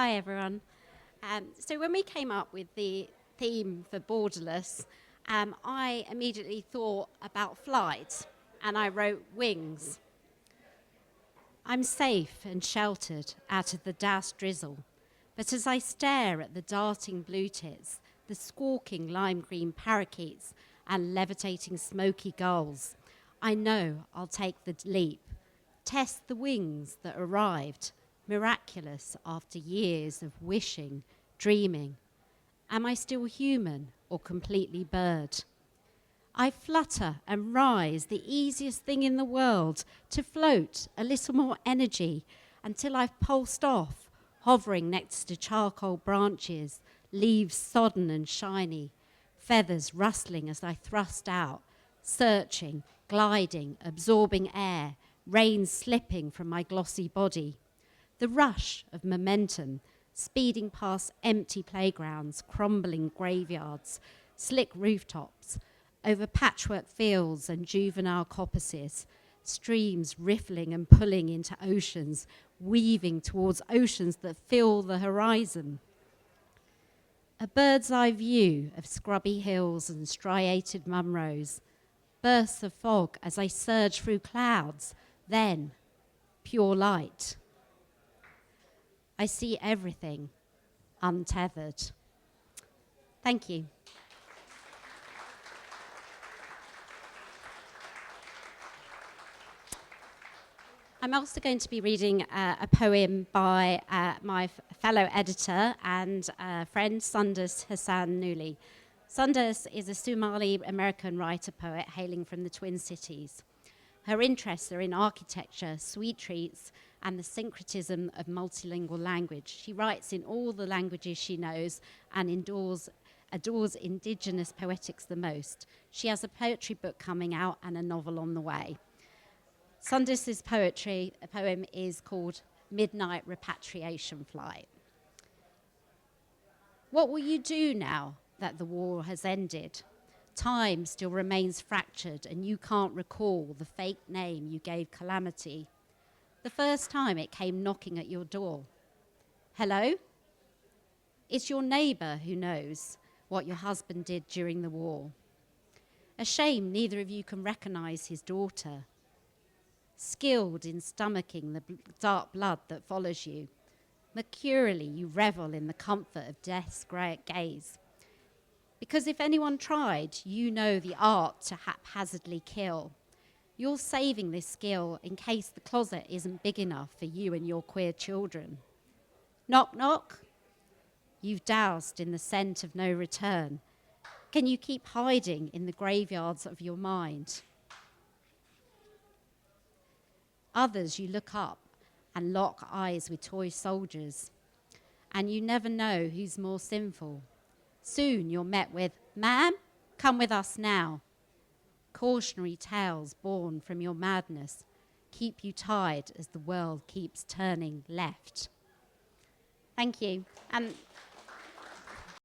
Hi, everyone. So when we came up with the theme for Borderless, I immediately thought about flight, and I wrote wings. I'm safe and sheltered out of the doused drizzle, but as I stare at the darting blue tits, the squawking lime green parakeets, and levitating smoky gulls, I know I'll take the leap, test the wings that arrived, miraculous after years of wishing, dreaming. Am I still human or completely bird? I flutter and rise, the easiest thing in the world, to float a little more energy until I've pulsed off, hovering next to charcoal branches, leaves sodden and shiny, feathers rustling as I thrust out, searching, gliding, absorbing air, rain slipping from my glossy body. The rush of momentum, speeding past empty playgrounds, crumbling graveyards, slick rooftops, over patchwork fields and juvenile coppices, streams riffling and pulling into oceans, weaving towards oceans that fill the horizon. A bird's eye view of scrubby hills and striated Munros, bursts of fog as I surge through clouds, then pure light. I see everything untethered. Thank you. I'm also going to be reading a poem by my fellow editor and friend Sundus Hassan Nuli. Sundus is a Somali-American writer-poet hailing from the Twin Cities. Her interests are in architecture, sweet treats, and the syncretism of multilingual language. She writes in all the languages she knows and adores indigenous poetics the most. She has a poetry book coming out and a novel on the way. Sundus's poem is called Midnight Repatriation Flight. What will you do now that the war has ended? Time still remains fractured and you can't recall the fake name you gave calamity. The first time it came knocking at your door. Hello? It's your neighbour who knows what your husband did during the war. A shame neither of you can recognise his daughter. Skilled in stomaching the dark blood that follows you. Mercurially, you revel in the comfort of death's great gaze. Because if anyone tried, you know the art to haphazardly kill. You're saving this skill in case the closet isn't big enough for you and your queer children. Knock, knock. You've doused in the scent of no return. Can you keep hiding in the graveyards of your mind? Others you look up and lock eyes with toy soldiers. And you never know who's more sinful. Soon you're met with, "Ma'am, come with us now." Cautionary tales born from your madness keep you tied as the world keeps turning left. Thank you. And